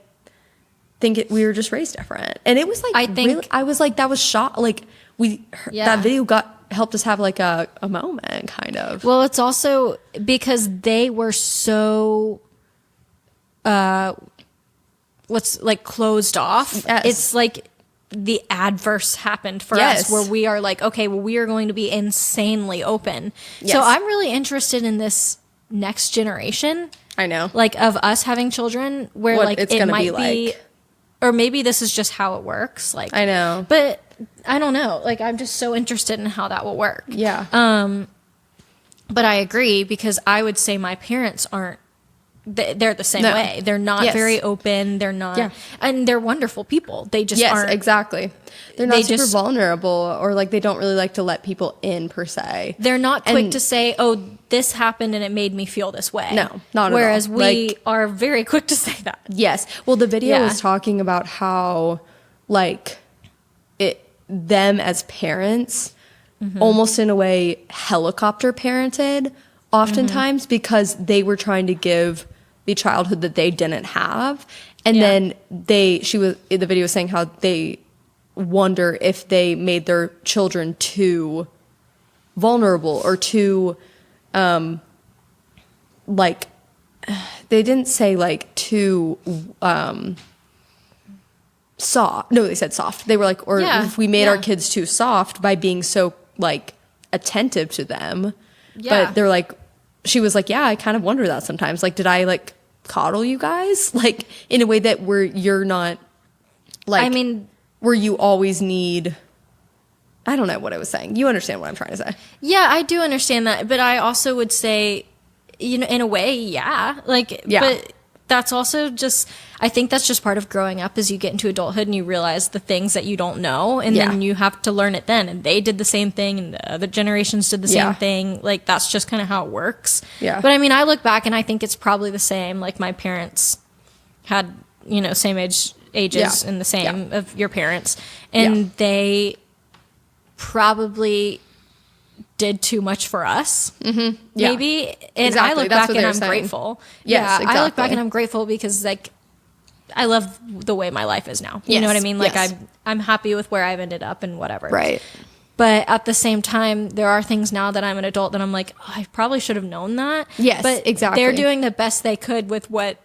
think we were just raised different. And it was like, I was like, that was shot. Like that video helped us have like a moment kind of. Well, it's also because they were so closed off. Yes. It's like the adverse happened for us where we are like, okay, well, we are going to be insanely open. Yes. So I'm really interested in this next generation. I know. Like of us having children where what like it might be or maybe this is just how it works. Like I know. But I don't know. Like I'm just so interested in how that will work. Yeah. But I agree because I would say my parents aren't. They're the same way. They're not very open. They're not, and they're wonderful people. They just aren't. Exactly. They're not super vulnerable, or like they don't really like to let people in per se. They're not quick to say, "Oh, this happened and it made me feel this way." No, not Whereas at all. we are very quick to say that. Yes. Well, the video was talking about how, like, them as parents, almost in a way, helicopter parented. Oftentimes because they were trying to give the childhood that they didn't have. And then the video was saying how they wonder if they made their children too vulnerable or too, like, they didn't say like too, soft. No, they said soft. They were like, or if we made our kids too soft by being so like attentive to them. Yeah. But they're like, she was like, yeah, I kind of wonder that sometimes. Like, did I like coddle you guys? Like in a way that you're not like, I mean, where you always need, I don't know what I was saying. You understand what I'm trying to say. Yeah, I do understand that. But I also would say, you know, in a way, but that's also just, I think that's just part of growing up as you get into adulthood and you realize the things that you don't know and then you have to learn it then. And they did the same thing and the other generations did the same thing. Like that's just kind of how it works. Yeah. But I mean, I look back and I think it's probably the same. Like my parents had, you know, same ages and the same of your parents. And they probably did too much for us, maybe. And exactly. I look back and I'm grateful. Yes, exactly. I look back and I'm grateful because like I love the way my life is now. You know what I mean? Like I'm happy with where I've ended up and whatever. Right. But at the same time, there are things now that I'm an adult that I'm like, oh, I probably should have known that. Yes, but exactly. They're doing the best they could with what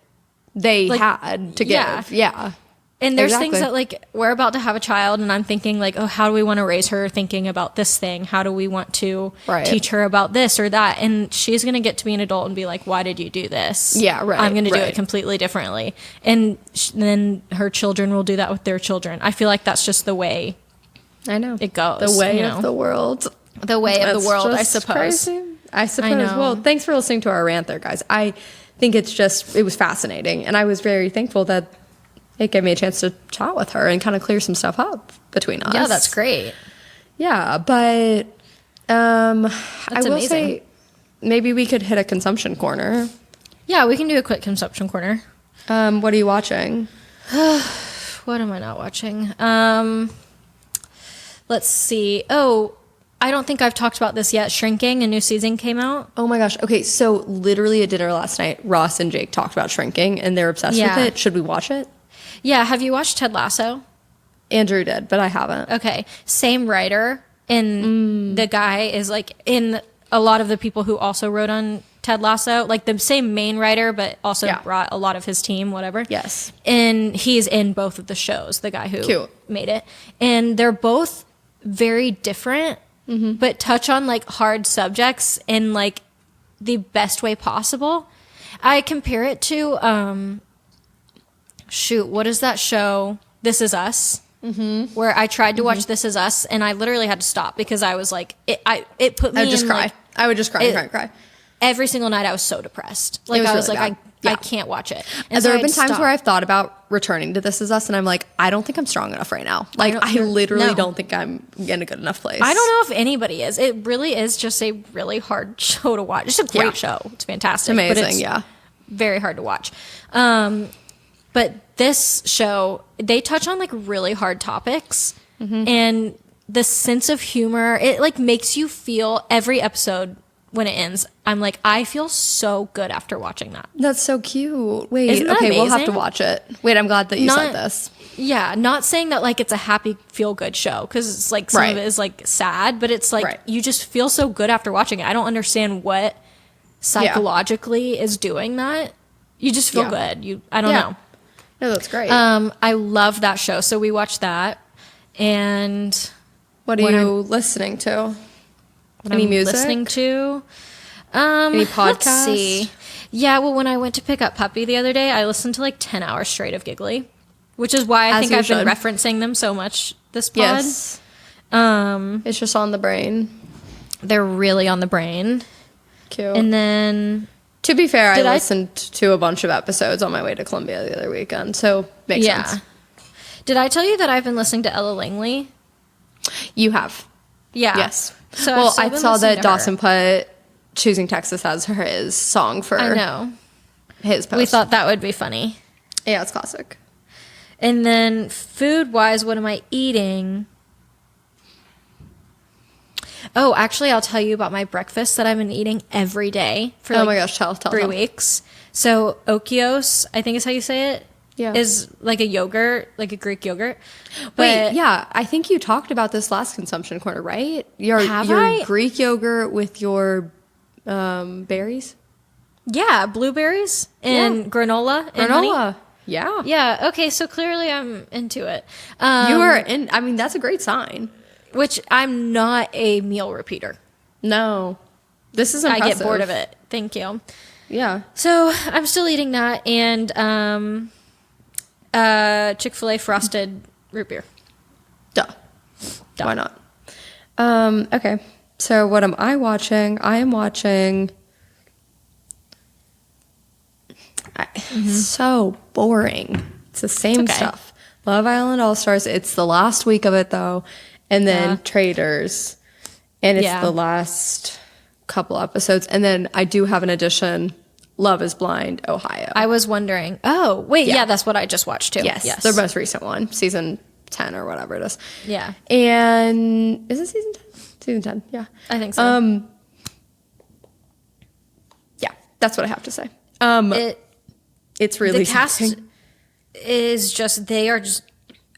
they had to give. Yeah. And there's things that like we're about to have a child and I'm thinking like, oh, how do we want to raise her thinking about this thing? How do we want to teach her about this or that? And she's going to get to be an adult and be like, why did you do this? Yeah, right. I'm going to do it completely differently. And then her children will do that with their children. I feel like that's just the way it goes. The way of the world. The way of the world, I suppose. Crazy. I suppose. Well, thanks for listening to our rant there, guys. I think it was fascinating. And I was very thankful that it gave me a chance to chat with her and kind of clear some stuff up between us. Yeah, that's great. Yeah, but I will say maybe we could hit a consumption corner. Yeah, we can do a quick consumption corner. What are you watching? What am I not watching? Let's see. Oh, I don't think I've talked about this yet. Shrinking, a new season came out. Oh my gosh. Okay, so literally at dinner last night, Ross and Jake talked about Shrinking and they're obsessed with it. Should we watch it? Yeah, have you watched Ted Lasso? Andrew did, but I haven't. Okay, same writer, and the guy is like in a lot of the people who also wrote on Ted Lasso, like the same main writer, but also brought a lot of his team, whatever. Yes. And he's in both of the shows, the guy who made it. And they're both very different, but touch on like hard subjects in like the best way possible. I compare it to, what is that show? This Is Us. Where I tried to watch This Is Us and I literally had to stop because I was like, it put me I would just cry. I would just cry. every single night I was so depressed. Like was I was really like, bad. Yeah. I can't watch it. And There so have been I'd times stop. where I've thought about returning to This Is Us, and I'm like, I don't think I'm strong enough right now. Like, I literally don't think I'm in a good enough place. I don't know if anybody is. It really is just a really hard show to watch. It's a great show. It's fantastic. Amazing, but it's yeah. very hard to watch. But this show, they touch on like really hard topics, and the sense of humor, it like makes you feel every episode when it ends. I'm like, I feel so good after watching that. That's so cute. Wait, Isn't that okay, we'll have to amazing? watch it. Wait, I'm glad that you said this. Yeah, not saying that like it's a happy feel good show, because it's like some of it is like sad, but it's like you just feel so good after watching it. I don't understand what psychologically is doing that. You just feel good. I don't know. No, that's great. I love that show. So we watched that. And what are you listening to? Any music? Listening to any podcasts? Let's see. Yeah, well, when I went to pick up Puppy the other day, I listened to like 10 hours straight of Giggly, which is why I think I've been referencing them so much this pod. Yes. It's just on the brain. They're really on the brain. Cute. And then, to be fair, I listened to a bunch of episodes on my way to Columbia the other weekend, so makes sense. Did I tell you that I've been listening to Ella Langley? You have. Yeah. Yes. So well, I saw that Dawson put Choosing Texas as his song for his post. We thought that would be funny. Yeah, it's classic. And then food-wise, what am I eating? Oh, actually, I'll tell you about my breakfast that I've been eating every day for oh my gosh, tell 3 weeks. So Okios, I think is how you say it. Yeah. Is like a yogurt, like a Greek yogurt. Wait, yeah, I think you talked about this last consumption corner, right? Your Greek yogurt with your berries? Yeah, blueberries and granola and honey. Yeah. Yeah, okay, so clearly I'm into it. You are in, I mean, that's a great sign. Which I'm not a meal repeater. No. This is impressive. I get bored of it. Thank you. Yeah. So I'm still eating that and Chick-fil-A frosted root beer. Duh. Why not? Okay. So what am I watching? I am watching... So boring. It's the same stuff. Love Island All-Stars. It's the last week of it, though. And then Traders. And it's the last couple episodes. And then I do have an addition... Love is Blind, Ohio. I was wondering. Oh, wait. Yeah, that's what I just watched too. Yes. The most recent one. Season 10 or whatever it is. Yeah. And is it season 10? Season 10, yeah. I think so. Yeah, that's what I have to say. It's really the cast is just, they are just,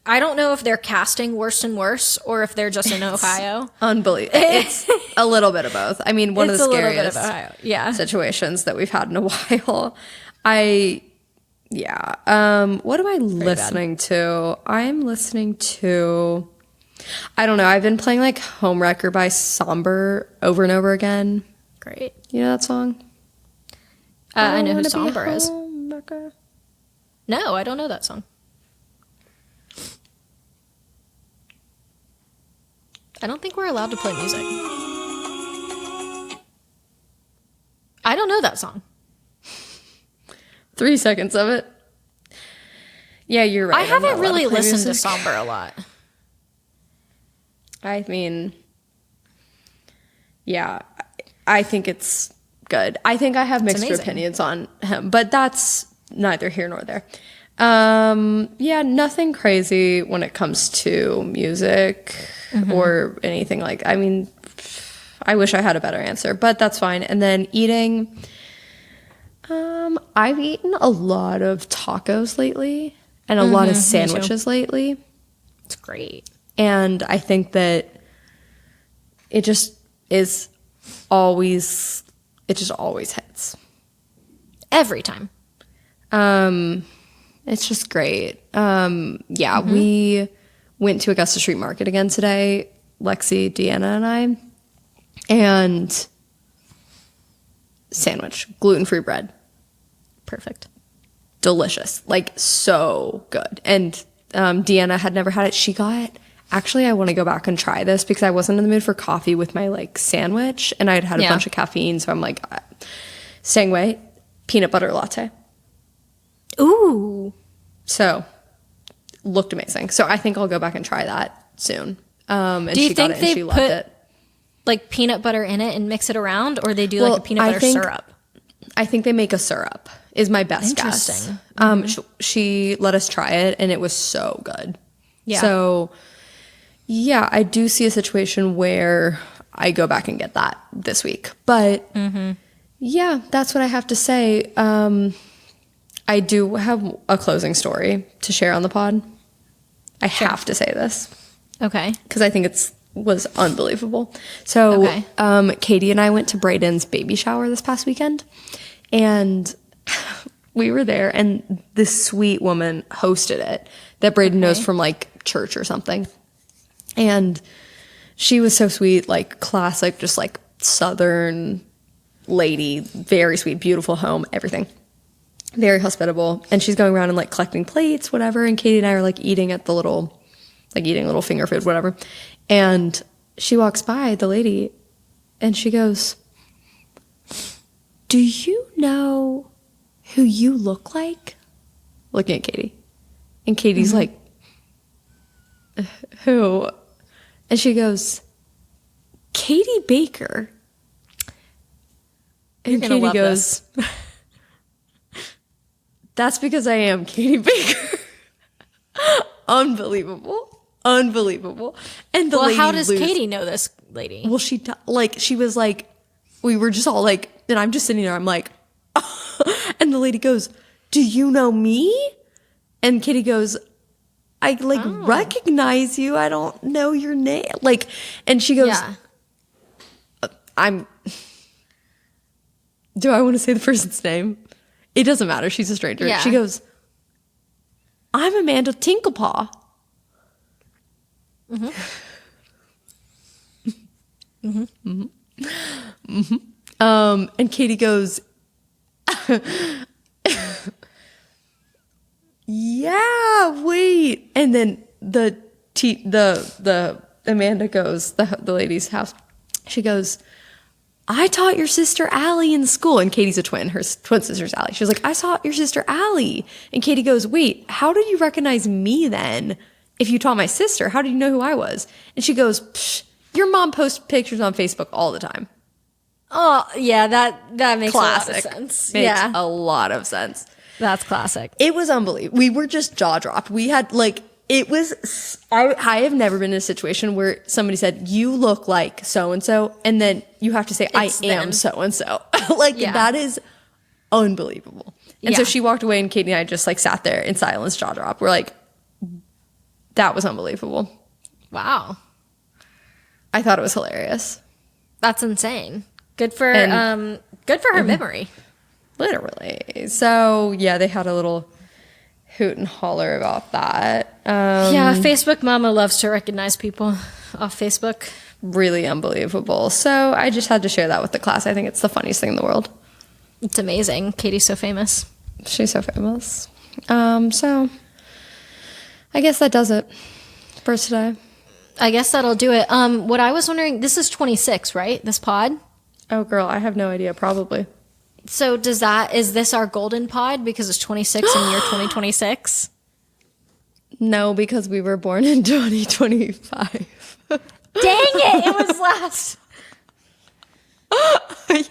I don't know if they're casting worse and worse or if they're just in Ohio. Unbelievable. It's a little bit of both. I mean, one of the scariest situations that we've had in a while. What am I listening to? I'm listening to, I don't know. I've been playing like Homewrecker by Somber over and over again. Great. You know that song? I know who Somber is. No, I don't know that song. I don't think we're allowed to play music. I don't know that song. 3 seconds of it. Yeah, you're right. I haven't really listened to Somber a lot. I mean, yeah, I think it's good. I think I have mixed opinions on him, but that's neither here nor there. Yeah, nothing crazy when it comes to music or anything like, I mean, I wish I had a better answer, but that's fine. And then eating, I've eaten a lot of tacos lately and a lot of sandwiches lately. It's great. And I think that it just always hits. Every time. It's just great. We went to Augusta Street Market again today, Lexi, Deanna, and I, and sandwich, gluten-free bread. Perfect. Delicious. Like, so good. And Deanna had never had it. Actually, I want to go back and try this because I wasn't in the mood for coffee with my, like, sandwich, and I'd had a bunch of caffeine, so I'm like, Staying away, peanut butter latte. Ooh. So, looked amazing. So I think I'll go back and try that soon. And Do you she got think it and they she loved put it. like peanut butter in it and mix it around, or they do like a peanut butter syrup? I think they make a syrup is my best guess. Interesting. She let us try it and it was so good. Yeah. So yeah, I do see a situation where I go back and get that this week. But yeah, that's what I have to say. I do have a closing story to share on the pod. I have to say this. Okay. Because I think was unbelievable. So Katie and I went to Brayden's baby shower this past weekend. And we were there and this sweet woman hosted it that Brayden knows from like church or something. And she was so sweet, like classic, just like Southern lady, very sweet, beautiful home, everything. Very hospitable. And she's going around and like collecting plates, whatever. And Katie and I are like eating at the little, like eating little finger food, whatever. And she walks by, the lady, and she goes, "Do you know who you look like?" Looking at Katie. And Katie's like, "Who?" And she goes, "Katie Baker." And Katie goes, "That's because I am Katie Baker." Unbelievable. And the lady how does Katie know this lady? Well, she was like, we were just all like, and I'm just sitting there, I'm like, and the lady goes, "Do you know me?" And Katie goes, "I recognize you. I don't know your name." Like, and she goes, do I want to say the person's name? It doesn't matter. She's a stranger. Yeah. She goes, "I'm Amanda Tinklepaw." And Katie goes, "Yeah, wait." And then the Amanda goes, the lady's house. She goes, "I taught your sister Allie in school." And Katie's a twin. Her twin sister's Allie. She was like, "I saw your sister Allie." And Katie goes, "Wait, how did you recognize me then? If you taught my sister, how did you know who I was?" And she goes, "Psh, your mom posts pictures on Facebook all the time." Oh, yeah, that makes Classic. a lot of sense. Makes a lot of sense. That's classic. It was unbelievable. We were just jaw dropped. We had like, it was, I have never been in a situation where somebody said, "You look like so-and-so," and then you have to say, It's "I am them. so-and-so." Like, that is unbelievable. And so Yeah. she walked away and Katie and I just like sat there in silence, jaw drop. We're like, that was unbelievable. Wow. I thought it was hilarious. That's insane. Good for her memory. Literally. So yeah, they had a little hoot and holler about that. Yeah, Facebook mama loves to recognize people off Facebook. Really unbelievable. So I just had to share that with the class. I think it's the funniest thing in the world. It's amazing. Katie's so famous. She's so famous. So I guess that does it for today. I guess that'll do it. What I was wondering, this is 26, right? This pod? Oh girl, I have no idea. Probably. So is this our golden pod because it's 26 in year 2026? No, because we were born in 2025. Dang it! It was last.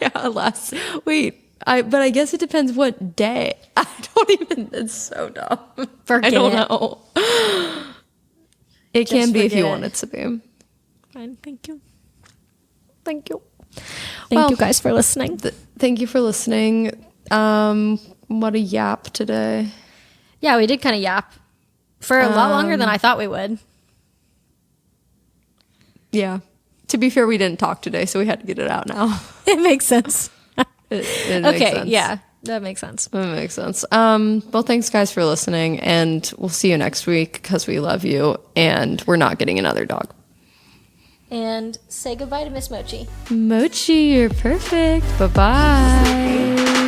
Yeah, last. Wait. But I guess it depends what day. I don't even. It's so dumb. Forget I don't it. know. It Just can be if you forget want it. it to be. Fine, thank you. Thank you. Thank you guys for listening. Thank you for listening. What a yap today. Yeah, we did kind of yap for a lot longer than I thought we would. Yeah. To be fair, we didn't talk today, so we had to get it out now. It makes sense. It makes Okay, sense. yeah, that makes sense. That makes sense. Well, thanks guys for listening, and we'll see you next week because we love you, and we're not getting another dog. And say goodbye to Miss Mochi. Mochi, you're perfect. Bye-bye.